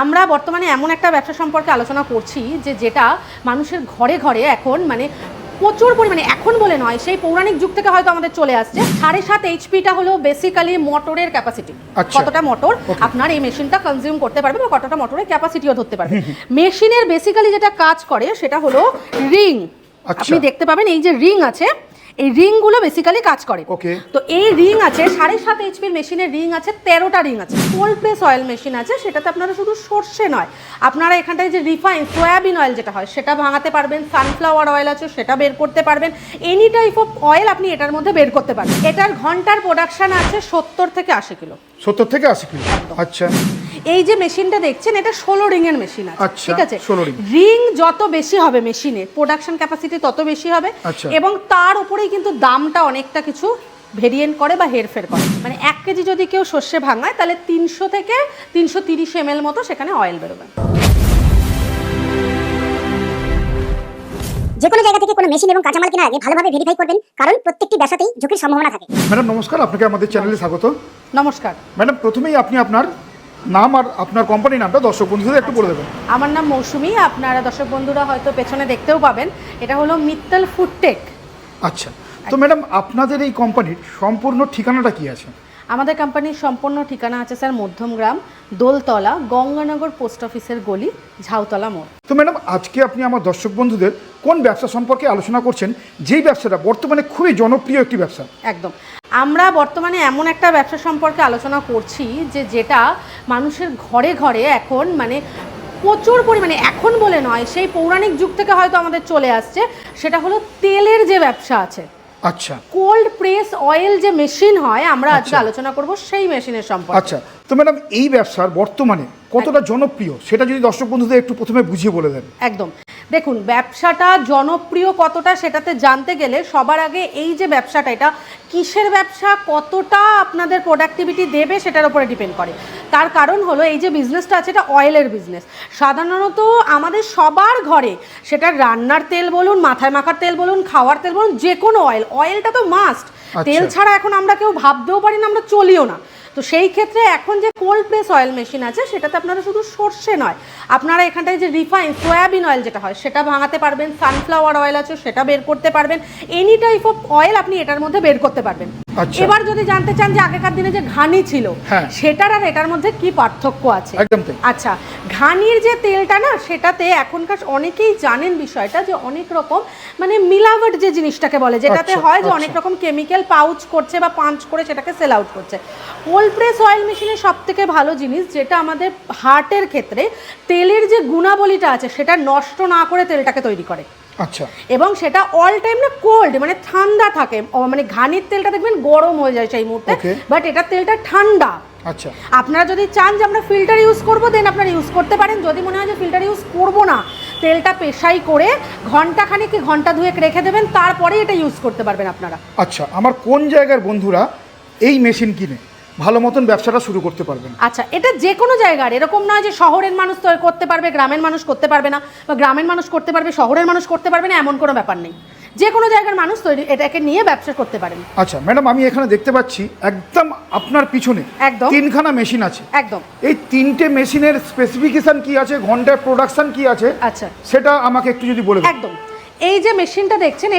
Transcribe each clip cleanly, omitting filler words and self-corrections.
আমরা বর্তমানে এমন একটা ব্যবসা সম্পর্কে আলোচনা করছি যেটা মানুষের ঘরে ঘরে এখন মানে প্রচুর পরিমাণে, এখন বলে নয়, সেই পৌরাণিক যুগ থেকে হয়তো আমাদের চলে আসছে। 7.5 এইচপিটা হলো বেসিক্যালি মোটরের ক্যাপাসিটি। কতটা মোটর আপনার এই মেশিনটা কনজিউম করতে পারবে বা কতটা মোটরের ক্যাপাসিটিও ধরতে পারবে। মেশিনের বেসিক্যালি যেটা কাজ করে সেটা হলো রিং। আপনি দেখতে পাবেন এই যে রিং আছে, এই রিংগুলো বেসিক্যালি কাজ করে। তো এই রিং আছে 7.5 এইচপির মেশিনের রিং আছে 13টা রিং আছে। কোল্ড প্রেস অয়েল মেশিন আছে, সেটাতে আপনারা শুধু সর্ষে নয়, আপনারা এখানটায় যে রিফাইন সয়াবিন অয়েল যেটা হয় সেটা ভাঙাতে পারবেন, সানফ্লাওয়ার অয়েল আছে সেটা বের করতে পারবেন, এনি টাইপ অফ অয়েল আপনি এটার মধ্যে বের করতে পারবেন। এটার ঘন্টার প্রোডাকশন আছে 70 থেকে 80 কিলো। 70 থেকে 80 কিলো, আচ্ছা। এই যে মেশিনটা দেখছেন এটা 16 রিং এর মেশিন আছে, ঠিক আছে। রিং যত বেশি হবে মেশিনে প্রোডাকশন ক্যাপাসিটি তত বেশি হবে, এবং তার উপরেই কিন্তু দামটা অনেকটা কিছু ভেরিয়েন্ট করে বা হেরফের করে। মানে 1 কেজি যদি কেউ সর্ষে ভাঙায় তাহলে 300 থেকে 330 ml মতো সেখানে অয়েল বেরোবে। যে কোনো জায়গা থেকে কোনো মেশিন এবং কাঁচামাল কেনার আগে ভালোভাবে ভেরিফাই করবেন, কারণ প্রত্যেকটি ব্যবসাতেই ঝুঁকির সম্ভাবনা থাকে। ম্যাডাম নমস্কার, আপনাকে আমাদের চ্যানেলে স্বাগত। নমস্কার ম্যাডাম, প্রথমেই আপনি আপনার নাম আর আপনার কোম্পানির নামটা দর্শক বন্ধুদের একটু বলে দেবেন। আমার নাম মৌসুমী, আপনারা দর্শক বন্ধুরা হয়তো পেছনে দেখতেও পাবেন, এটা হলো মিত্তল ফুডটেক। আচ্ছা, তো ম্যাডাম আপনাদের এই কোম্পানির সম্পূর্ণ ঠিকানাটা কি আছে? আমাদের কোম্পানির সম্পূর্ণ ঠিকানা আছে স্যার মধ্যমগ্রাম, দোলতলা, গঙ্গানগর পোস্ট অফিসের গলি, ঝাউতলা মোড়। তো ম্যাডাম আজকে আপনি আমার দর্শক বন্ধুদের কোন ব্যবসা সম্পর্কে আলোচনা করছেন, যেই ব্যবসাটা বর্তমানে খুবই জনপ্রিয় একটি ব্যবসা? একদম, আমরা বর্তমানে এমন একটা ব্যবসা সম্পর্কে আলোচনা করছি যেটা মানুষের ঘরে ঘরে এখন মানে প্রচুর পরিমাণে, এখন বলে নয়, সেই পৌরাণিক যুগ থেকে হয়তো আমাদের চলে আসছে। সেটা হলো তেলের যে ব্যবসা আছে। আচ্ছা, কোল্ড প্রেস অয়েল যে মেশিন হয়, আমরা আজকে আলোচনা করব সেই মেশিনের সম্পর্কে। আচ্ছা, তো ম্যাডাম এই ব্যবসার বর্তমানে কতটা জনপ্রিয় সেটা যদি দর্শক বন্ধুদের একটু প্রথমে বুঝিয়ে বলে দেন। একদম, দেখুন ব্যবসাটা জনপ্রিয় কতটা সেটাতে জানতে গেলে সবার আগে এই যে ব্যবসাটা, এটা কিসের ব্যবসা, কতটা আপনাদের প্রোডাক্টিভিটি দেবে সেটার উপরে ডিপেন্ড করে। তার কারণ হলো এই যে বিজনেসটা আছে এটা অয়েলের বিজনেস। সাধারণত আমাদের সবার ঘরে, সেটা রান্নার তেল বলুন, মাথায় মাখার তেল বলুন, খাওয়ার তেল বলুন, যে কোনো অয়েলটা তো মাস্ট। তেল ছাড়া এখন আমরা কেউ ভাবতেও পারি না, আমরা চলিও না। তো সেই ক্ষেত্রে এখন যে কোল্ড প্রেস অয়েল মেশিন আছে সেটাতে আপনারা শুধু সর্ষে নয়, আপনারা এখানটায় যে রিফাইন সয়াবিন অয়েল যেটা হয় সেটা ভাঙাতে পারবেন, সানফ্লাওয়ার অয়েল আছে সেটা বের করতে পারবেন, এনি টাইপ অফ অয়েল আপনি এটার মধ্যে বের করতে পারবেন। এবার যদি জানতে চান যে আগেকার দিনে যে ঘানি ছিল সেটার আর এটার মধ্যে কি পার্থক্য আছে। আচ্ছা, ঘানির যে তেলটা না, সেটাতে এখনকার অনেকেই জানেন বিষয়টা যে অনেক রকম মানে মিলাবট যে জিনিসটাকে বলে, যেটাতে হয় যে অনেক রকম কেমিক্যাল পাউচ করছে বা পাঞ্চ করে সেটাকে সেল আউট করছে। কোল্ড প্রেস অয়েল মেশিনের সব থেকে ভালো জিনিস যেটা আমাদের হার্টের ক্ষেত্রে তেলের যে গুণাবলীটা আছে সেটা নষ্ট না করে তেলটাকে তৈরি করে। আচ্ছা, এবং সেটা অল টাইম না কোল্ড, মানে ঠান্ডা থাকে। মানে ঘানির তেলটা দেখবেন গরম হয়ে যায় সেই মুহূর্তে, বাট এটা তেলটা ঠান্ডা। আচ্ছা, আপনারা যদি চান যে আমরা ফিল্টার ইউজ করবো, দেন আপনারা ইউজ করতে পারেন। যদি মনে হয় যে ফিল্টার ইউজ করবো না, তেলটা পেশাই করে ঘন্টাখানেক কি ঘন্টা দুয়েক রেখে দেবেন, তারপরে এটা ইউজ করতে পারবেন আপনারা। আচ্ছা, আমার কোন জায়গার বন্ধুরা এই মেশিন কিনে ভালো মতন ব্যবসাটা শুরু করতে পারবেন? আচ্ছা, এটা যে কোনো জায়গার, এরকম নয় যে শহরের মানুষ তো করতে পারবে, গ্রামের মানুষ করতে পারবে না, বা গ্রামের মানুষ করতে পারবে, শহরের মানুষ করতে পারবে না, এমন কোনো ব্যাপার নেই। যে কোনো জায়গার মানুষ এটাকে নিয়ে ব্যবসা করতে পারেন। আচ্ছা ম্যাডাম, আমি এখানে দেখতে পাচ্ছি একদম আপনার পিছনে একদম 3খানা মেশিন আছে। একদম, এই 3টে মেশিনের স্পেসিফিকেশন কি আছে, ঘন্টার প্রোডাকশন কি আছে, আচ্ছা সেটা আমাকে একটু যদি বলে দেন। একদম, এই যে মেশিনটা দেখছেন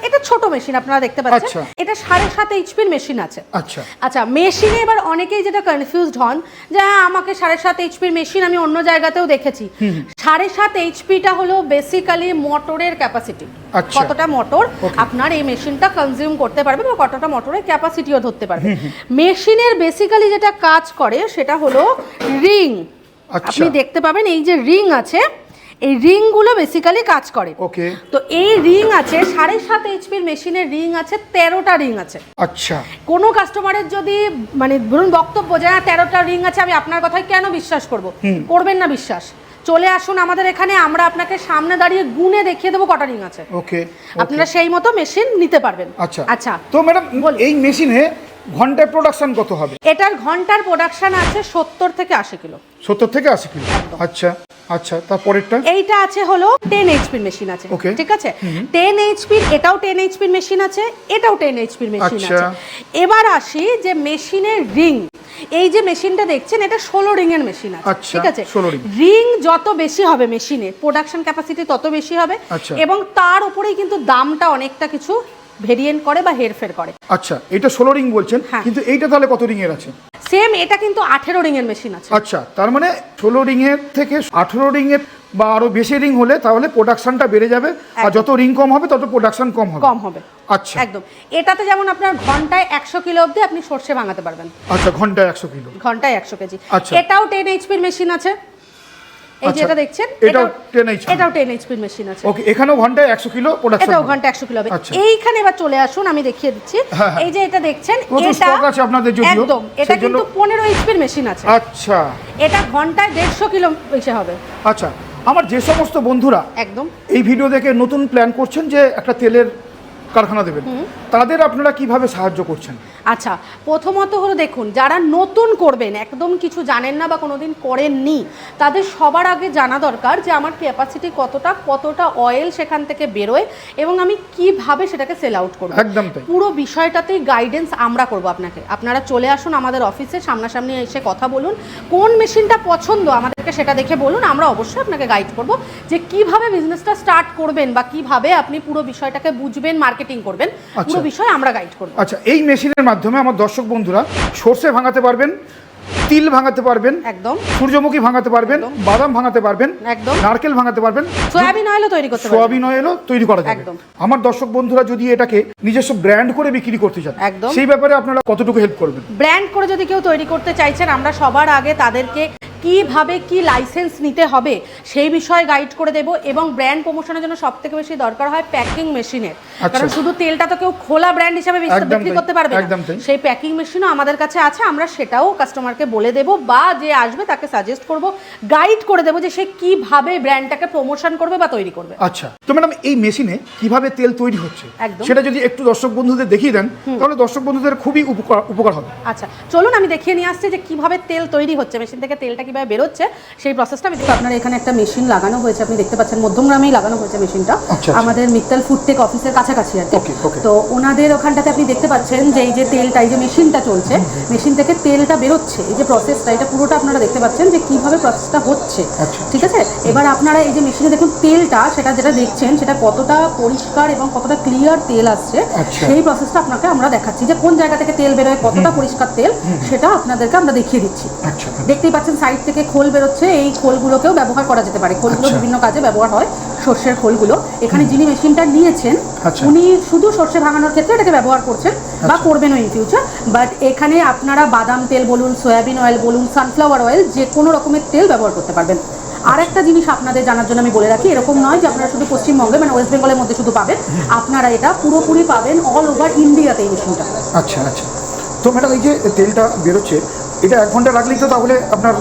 এটা ছোট মেশিন আপনারা দেখতে পাচ্ছেন। এটা 7.5 এইচপির মেশিন আছে। আচ্ছা আচ্ছা, মেশিনে এবার অনেকেই যেটা কনফিউজড হন যে আমাকে 7.5 এইচপির মেশিন আমি অন্য জায়গাতেও দেখেছি। 7.5 এইচপিটা হলো বেসিক্যালি মোটরের ক্যাপাসিটি। কতটা মোটর আপনার এই মেশিনটা কনজিউম করতে পারবে বা কতটা মোটরের ক্যাপাসিটিও ধরতে পারবে। মেশিনের বেসিক্যালি যেটা কাজ করে সেটা হলো রিং। আপনি দেখতে পাবেন এই যে রিং আছে, এই রিংগুলো বেসিক্যালি কাজ করে। তো এই রিং আছে 7.5 এইচপির মেশিনের রিং আছে 13টা রিং আছে। আচ্ছা, কোনো কাস্টমারের যদি মানে ধরুন বক্তব্য যে 13টা রিং আছে, আমি আপনার কথায় কেন বিশ্বাস করব? করবেন না বিশ্বাস, চলে আসুন আমাদের এখানে, আমরা আপনাকে সামনে দাঁড়িয়ে গুনে দেখিয়ে দেবো কটা রিং আছে। আপনারা সেই মতো মেশিন নিতে পারবেন। আচ্ছা আচ্ছা, তো ম্যাডাম এই মেশিনে ঘন্টার প্রোডাকশন কত হবে? এটার ঘন্টার প্রোডাকশন আছে 70 থেকে 80 কিলো। 70 থেকে 80 কিলো, আচ্ছা। আচ্ছা, তারপরেরটা এইটা আছে হলো 10 এইচপির মেশিন আছে, Okay. ঠিক আছে? 10 এইচপির, এটাও 10 এইচপির মেশিন আছে, এটাও 10 এইচপির মেশিন আচ্ছা। আছে। এবার আসি যে মেশিনের রিং। এই যে মেশিনটা দেখছেন, এটা 16 রিং এর মেশিন আছে, আচ্ছা, ঠিক আছে? 16 ring। রিং যত বেশি হবে মেশিনে, প্রোডাকশন ক্যাপাসিটি তত বেশি হবে, আচ্ছা। এবং তার উপরেই কিন্তু দামটা অনেকটা কিছু ভেরিয়েন্ট করে বা হেরফের করে। আচ্ছা, এটা 16 রিং বলছেন, হ্যাঁ। কিন্তু এইটা তাহলে কত রিং এর আছে? সেম, এটা কিন্তু 18 রিং এর মেশিন আছে। আচ্ছা, তার মানে 16 রিং এর থেকে 18 রিং এর বা আরো বেশি রিং হলে তাহলে প্রোডাকশনটা বেড়ে যাবে, আর যত রিং কম হবে তত প্রোডাকশন কম হবে। আচ্ছা, একদম। এটাতে যেমন আপনার ঘন্টায় 100 কিলো অবধি আপনি সরষে ভাঙাতে পারবেন। আচ্ছা, ঘন্টায় 100 কিলো, ঘন্টায় 100 কেজি। আচ্ছা। এটাও 10 এইচপির মেশিন আছে, এই যে আচ্ছা, এটা দেখছেন, এটাও 10 HP। এটাও 10 এইচপির মেশিন আছে। ওকে, এখানেও ঘন্টায় 100 কিলো প্রোডাকশন, এটাও ঘন্টায় 100 কিলো হবে। আচ্ছা। এইখানে এবার চলে আসুন, আমি দেখিয়ে দিচ্ছি। হ্যাঁ, হ্যাঁ। এই যে এটা দেখছেন, প্রচুর এটা stock আছে আপনাদের যদিও, একদম, এটা সেই জন্য- কিন্তু 15 এইচপির মেশিন আছে। আচ্ছা এটা ঘন্টায় 150 কিলো এসে হবে। আচ্ছা, আমার যে সমস্ত বন্ধুরা একদম। এই ভিডিও দেখে নতুন প্ল্যান করছেন যে একটা তেলের কারখানা দেবেন, তাদের আপনারা কিভাবে সাহায্য করছেন? আচ্ছা, প্রথমত হলো দেখুন, যারা নতুন করবেন, একদম কিছু জানেন না বা কোনোদিন করেননি, তাদের সবার আগে জানা দরকার যে আমার ক্যাপাসিটি কতটা অয়েল সেখান থেকে বেরোয় এবং আমি কিভাবে সেটাকে সেল আউট করব। একদম তাই। পুরো বিষয়টাতেই গাইডেন্স আমরা করব আপনাকে। আপনারা চলে আসুন আমাদের অফিসে, সামনাসামনি এসে কথা বলুন, কোন মেশিনটা পছন্দ আমাদেরকে সেটা দেখে বলুন, আমরা অবশ্যই আপনাকে গাইড করব যে কিভাবে বিজনেসটা স্টার্ট করবেন বা কিভাবে আপনি পুরো বিষয়টাকে বুঝবেন, মার্কেটিং করবেন, পুরো বিষয় আমরা গাইড করব। আচ্ছা, এই মেশিনের মাধ্যমে আমার দর্শক বন্ধুরা সর্ষে ভাঙাতে পারবেন, তিল ভাঙাতে পারবেন, একদম, সূর্যমুখী ভাঙাতে পারবেন, বাদাম ভাঙাতে পারবেন, একদম, নারকেল ভাঙাতে পারবেন, সয়াবিন অয়েলও তৈরি করতে পারবেন। সোয়াবিন অয়েলও তৈরি করা যাবে। একদম। আমার দর্শক বন্ধুরা যদি এটাকে নিজস্ব ব্র্যান্ড করে বিক্রি করতে চান, একদম। সেই ব্যাপারে আপনারা কতটুকু হেল্প করবেন? ব্র্যান্ড করে যদি কেউ তৈরি করতে চাইছেন, আমরা সবার আগে তাদেরকে কিভাবে কি লাইসেন্স নিতে হবে সেই বিষয়ে গাইড করে দেব, এবং ব্র্যান্ড প্রমোশনের জন্য সবথেকে বেশি দরকার হয় প্যাকিং মেশিনের। কারণ শুধু তেলটা তো কেউ খোলা ব্র্যান্ড হিসেবে বিক্রি করতে পারবে না, সেই প্যাকিং মেশিনও আমাদের কাছে আছে। আমরা সেটাও কাস্টমারকে বলে দেব, বা যে আসবে তাকে সাজেস্ট করব, গাইড করে দেবো যে সে কিভাবে ব্র্যান্ডটাকে প্রমোশন করবে বা তৈরি করবে। আচ্ছা, তো ম্যাডাম এই মেশিনে কিভাবে তেল তৈরি হচ্ছে একদম। সেটা যদি একটু দর্শক বন্ধুদের দেখিয়ে দেন, তাহলে দর্শক বন্ধুদের খুবই উপকার হবে। আচ্ছা, চলুন আমি দেখিয়ে নিয়ে আসছি যে কিভাবে তেল তৈরি হচ্ছে, মেশিন থেকে তেলটা কিভাবে বেরোচ্ছে সেই প্রসেসটা আমি দেখি। আপনার এখানে একটা মেশিন লাগানো হয়েছে, আপনি দেখতে পাচ্ছেন, মধ্যমগ্রামেই লাগানো হয়েছে মেশিনটা। আমাদের মিত্তাল ফুডটেক অফিসের কাছাকাছি আর কি। তো ওনাদের ওখানটাতে আপনি দেখতে পাচ্ছেন যে এই যে তেলটা, এই যে মেশিনটা চলছে, মেশিন থেকে তেলটা বেরোচ্ছে, এই যে প্রসেসটা, এটা পুরোটা আপনারা দেখতে পাচ্ছেন যে কিভাবে প্রসেসটা হচ্ছে, ঠিক আছে? এবার আপনারা এই যে মেশিনে দেখুন তেলটা, সেটা যেটা দেখছেন সেটা কতটা পরিষ্কার এবং কতটা ক্লিয়ার তেল আসছে, সেই প্রসেসটা আপনাকে আমরা দেখাচ্ছি যে কোন জায়গা থেকে তেল বেরোয়, কতটা পরিষ্কার তেল, সেটা আপনাদেরকে আমরা দেখিয়ে দিচ্ছি। দেখতেই পাচ্ছেন সাইড থেকে খোল বেরোচ্ছে, এই খোলগুলোকেও ব্যবহার করা যেতে পারে। খোলগুলো বিভিন্ন কাজে ব্যবহার হয়, সর্ষের খোলগুলো। এখানে যিনি মেশিনটা নিয়েছেন উনি শুধু সর্ষে ভাঙানোর ক্ষেত্রে এটাকে ব্যবহার করছেন বা করবেনও ইন ফিউচার, বাট এখানে আপনারা বাদাম তেল বলুন, সয়াবিন অয়েল বলুন, সানফ্লাওয়ার অয়েল, যে কোনো রকমের তেল ব্যবহার করতে পারবেন। আর একটা জিনিস আপনাদের জানার জন্য আমি বলে রাখি, এরকম নয় যে আপনারা শুধু পশ্চিমবঙ্গে মানে ওয়েস্ট বেঙ্গলের মধ্যে শুধু পাবেন, আপনারা এটা পুরোপুরি পাবেন অল ওভার ইন্ডিয়াতে এই মেশিনটা। আচ্ছা আচ্ছা, তো ম্যাডাম এই যে তেলটা বেরোচ্ছে, এটা 1 ঘন্টা রাখলেই তো তাহলে আপনার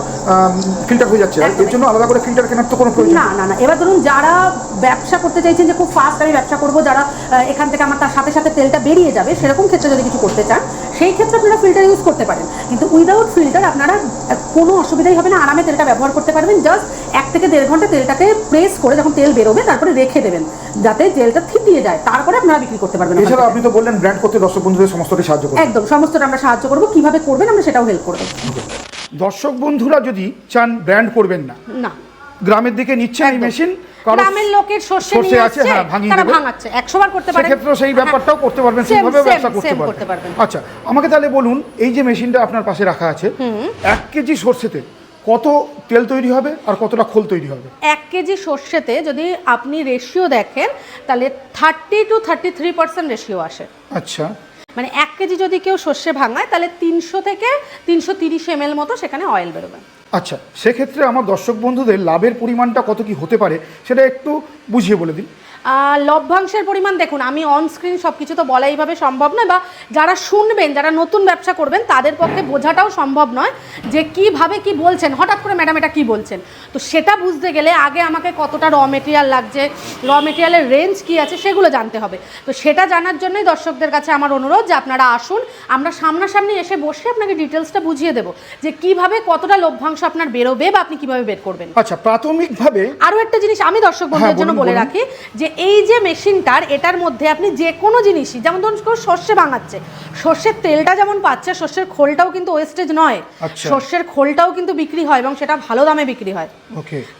ফিল্টার হয়ে যাচ্ছে, এর জন্য আলাদা করে ফিল্টার কেনার তো কোনো প্রয়োজন না না না। এবার ধরুন যারা ব্যবসা করতে চাইছেন যে খুব ফাস্ট আমি ব্যবসা করবো, যারা এখান থেকে আমার তার সাথে সাথে তেলটা বেরিয়ে যাবে, সেরকম ক্ষেত্রে যদি কিছু করতে চান, সেই ক্ষেত্রে আপনারা ফিল্টার ইউজ করতে পারেন। কিন্তু উইদাউট ফিল্টার আপনারা কোনো অসুবিধাই হবে না, আরামে তেলটা ব্যবহার করতে পারবেন। জাস্ট 1 থেকে 1.5 ঘন্টা তেলটাকে প্রেস করে যখন তেল বেরোবে তারপরে রেখে দেবেন, যাতে তেলটা থিতিয়ে যায়, তারপরে আপনারা বিক্রি করতে পারবেন। এছাড়া আপনি তো বললেন ব্র্যান্ড করতে দর্শক বন্ধুদের সমস্তটাই সাহায্য করবেন। একদম, সমস্তটা আমরা সাহায্য করবো, কিভাবে করবেন আমরা সেটাও হেল্প করবো। দর্শক বন্ধুরা যদি চান ব্র্যান্ড করবেন না, গ্রামের দিকে নিচ্ছেন এই মেশিন, গ্রামের লোকের সর্ষে আছে, হ্যাঁ, তারা ভাঙাচ্ছে, 100 বার করতে পারেন, সেক্ষেত্রে সেই ব্যাপারটাও করতে পারবেন, সেইভাবে ব্যবসা করতে পারবেন। আচ্ছা, আমাকে তাহলে বলুন, এই যে মেশিনটা আপনার পাশে রাখা আছে, 1 কেজি সর্ষেতে কত তেল তৈরি হবে আর কতটা খোল তৈরি হবে? 1 কেজি সর্ষেতে যদি আপনি রেশিও দেখেন তাহলে 30 to 33% রেশিও আসে। আচ্ছা, মানে 1 কেজি যদি কেউ সর্ষে ভাঙায় তাহলে 300 থেকে 330 ml মতো সেখানে অয়েল বেরোবে। আচ্ছা, সেক্ষেত্রে আমার দর্শক বন্ধুদের লাভের পরিমাণটা কত কি হতে পারে সেটা একটু বুঝিয়ে বলে দিন। লভ্যাংশের পরিমাণ দেখুন, আমি অন স্ক্রিন সব কিছু তো বলা এইভাবে সম্ভব নয়, বা যারা শুনবেন, যারা নতুন ব্যবসা করবেন তাদের পক্ষে বোঝাটাও সম্ভব নয় যে কিভাবে কি বলছেন, হঠাৎ করে ম্যাডাম এটা কি বলছেন। তো সেটা বুঝতে গেলে আগে আমাকে কতটা র মেটেরিয়াল লাগছে, র মেটেরিয়ালের রেঞ্জ কি আছে সেগুলো জানতে হবে। তো সেটা জানার জন্যই দর্শকদের কাছে আমার অনুরোধ যে আপনারা আসুন, আমরা সামনাসামনি এসে বসে আপনাকে ডিটেলসটা বুঝিয়ে দেবো যে কিভাবে কতটা লভ্যাংশ আপনার বেরোবে বা আপনি কিভাবে বের করবেন। আচ্ছা, প্রাথমিকভাবে আরও একটা জিনিস আমি দর্শক বন্ধুদের জন্য বলে রাখি যে এই যে মেশিনটার, এটার মধ্যে আপনি যে কোনো জিনিসই, যেমন ধরুন কেউ সর্ষে ভাঙাচ্ছে, সর্ষের তেলটা যেমন পাচ্ছে, সর্ষের খোলটাও কিন্তু ওয়েস্টেজ নয়, সর্ষের খোলটাও কিন্তু বিক্রি হয় এবং সেটা ভালো দামে বিক্রি হয়।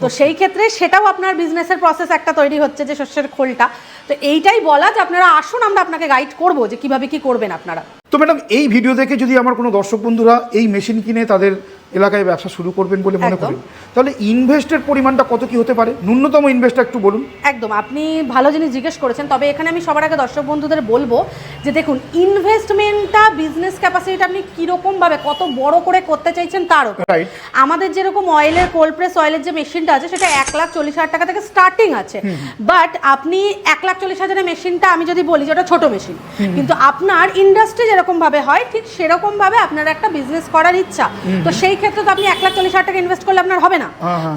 তো সেই ক্ষেত্রে সেটাও আপনার বিজনেসের প্রসেস একটা তৈরি হচ্ছে যে সর্ষের খোলটা। তো এইটাই বলা যে আপনারা আসুন, আমরা আপনাকে গাইড করবো যে কিভাবে কি করবেন আপনারা। তো ম্যাডাম, এই ভিডিও দেখে যদি আমার কোনো দর্শক বন্ধুরা এই মেশিন কিনে তাদের এলাকায় ব্যবসা শুরু করবেন বলে মনে করেন, তাহলে ইনভেস্টের পরিমাণটা কত কি হতে পারে? ন্যূনতম ইনভেস্টটা একটু বলুন। একদম, আপনি ভালো জিনিস জিজ্ঞেস করেছেন। তবে এখানে আমি সবার আগে দর্শক বন্ধুদের বলবো যে দেখুন, ইনভেস্টমেন্টটা, বিজনেস ক্যাপাসিটিটা আপনি কীরকমভাবে কত বড় করে করতে চাইছেন তার উপর। আমাদের যেরকম অয়েলের, কোল্ড প্রেস অয়েলের যে মেশিনটা আছে সেটা 1,40,000 টাকা থেকে স্টার্টিং আছে। বাট আপনি 1,40,000 মেশিনটা আমি যদি বলি যে ওটা ছোটো মেশিন, কিন্তু আপনার ইন্ডাস্ট্রি যেরকমভাবে হয় ঠিক সেরকমভাবে আপনার একটা বিজনেস করার ইচ্ছা, তো সেই ক্ষেত্রে তো আপনি 1,40,000 টাকা ইনভেস্ট করলে আপনার হবে না।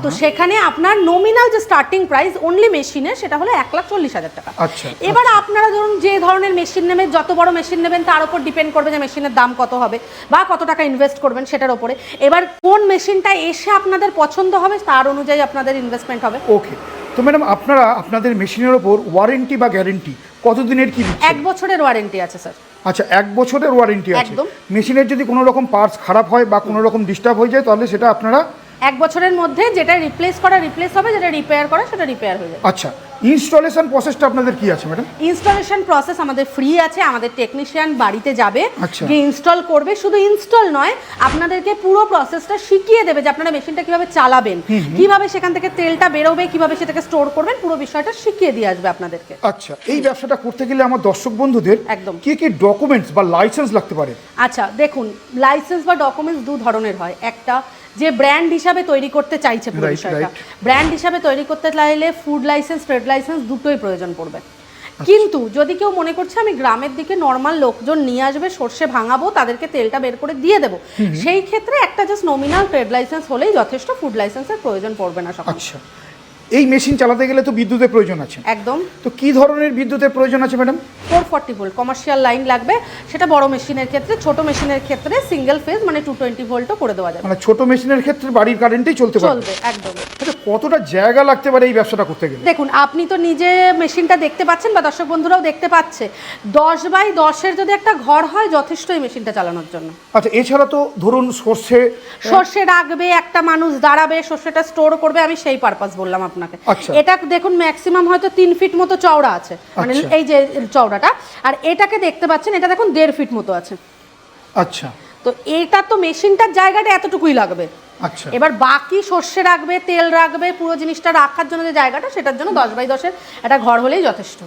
তো সেখানে আপনার নমিনাল যে স্টার্টিং প্রাইস অনলি মেশিনের সেটা হলো 1,40,000 টাকা। এবার আপনারা ধরুন যে ধরনের মেশিন নেবেন, যত বড় মেশিন নেবেন তার উপর ডিপেন্ড করবে যে মেশিনের দাম কত হবে বা কত টাকা ইনভেস্ট করবেন সেটার উপরে। এবার কোন মেশিনটা এসে আপনাদের পছন্দ হবে তার অনুযায়ী আপনাদের ইনভেস্টমেন্ট হবে। ওকে, তো ম্যাডাম আপনারা আপনাদের মেশিনের ওপর ওয়ারেন্টি বা গ্যারেন্টি কতদিনের কি দিচ্ছেন? 1 বছরের ওয়ারেন্টি আছে স্যার। আচ্ছা, 1 বছরের ওয়ারেন্টি আছে। একদম। মেশিনের যদি কোনো রকম পার্টস খারাপ হয় বা কোনো রকম ডিস্টার্ব হয়ে যায় তাহলে সেটা আপনারা 1 বছরের মধ্যে যেটা রিপ্লেস করা রিপ্লেস হবে, যেটা রিপেয়ার করা সেটা রিপেয়ার হয়ে যাবে। আচ্ছা, ইনস্টলেশন প্রসেসটা আপনাদের কি আছে ম্যাডাম? ইনস্টলেশন প্রসেস আমাদের ফ্রি আছে। আমাদের টেকনিশিয়ান বাড়িতে যাবে, গিয়ে ইনস্টল করবে। শুধু ইনস্টল নয়, আপনাদেরকে পুরো প্রসেসটা শিখিয়ে দেবে যে আপনারা মেশিনটা কিভাবে চালাবেন, কিভাবে সেখান থেকে তেলটা বেরোবে, কিভাবে সেটাকে স্টোর করবেন, পুরো বিষয়টা শিখিয়ে দিয়ে আসবে আপনাদেরকে। আচ্ছা, এই ব্যবসাটা করতে গেলে আমার দর্শক বন্ধুদের একদম কি কি ডকুমেন্টস বা লাইসেন্স লাগতে পারে? আচ্ছা দেখুন, লাইসেন্স বা ডকুমেন্টস দু ধরনের হয়। একটা যে ব্র্যান্ড হিসাবে তৈরি করতে চাইছে পুরো বিষয়টা, ব্র্যান্ড হিসাবে তৈরি করতে চাইলে ফুড লাইসেন্স, ট্রেড লাইসেন্স দুটোই প্রয়োজন পড়বে। কিন্তু যদি কেউ মনে করছে আমি গ্রামের দিকে নর্মাল লোকজন নিয়ে আসবে, সর্ষে ভাঙাবো, তাদেরকে তেলটা বের করে দিয়ে দেবো, সেই ক্ষেত্রে একটা জাস্ট নমিনাল ট্রেড লাইসেন্স হলেই যথেষ্ট, ফুড লাইসেন্সের প্রয়োজন পড়বে না। আচ্ছা, এই মেশিন চালাতে গেলে তো বিদ্যুতের প্রয়োজন আছে। একদম। তো কি ধরনের বিদ্যুতের প্রয়োজন আছে ম্যাডাম? 440 ভোল্ট কমার্শিয়াল লাইন লাগবে, সেটা বড় মেশিনের ক্ষেত্রে। ছোট মেশিনের ক্ষেত্রে সিঙ্গেল ফেজ মানে 220 ভোল্টও করে দেওয়া যাবে। মানে ছোট মেশিনের ক্ষেত্রে বাড়ির কারেন্টেই চলতে চলবে। একদম। আচ্ছা, কতটা জায়গা লাগতে পারে এই ব্যবসাটা করতে গেলে? দেখুন, আপনি তো নিজে মেশিনটা দেখতে পাচ্ছেন বা দর্শক বন্ধুরাও দেখতে পাচ্ছে, 10x10-এর যদি একটা ঘর হয় যথেষ্ট এই মেশিনটা চালানোর জন্য। আচ্ছা, এছাড়া তো ধরুন সর্ষে রাখবে, একটা মানুষ দাঁড়াবে, সর্ষেটা স্টোর করবে, আমি সেই পারপাস বললাম আপনাকে। এটা দেখুন ম্যাক্সিমাম হয়তো 3 ফিট মতো চওড়া আছে, মানে এই যে চওড়াটা, আর এটাকে দেখতে পাচ্ছেন এটা দেখুন 1.5 ফিট মতো আছে। আচ্ছা, তো এটা তো মেশিনটার জায়গাটা এতটুকুই লাগবে। আচ্ছা, এবার বাকি সর্ষে রাখবে, তেল রাখবে, পুরো জিনিসটা রাখার জন্য যে জায়গাটা, সেটার জন্য 10x10-এর একটা ঘর হলেই যথেষ্ট।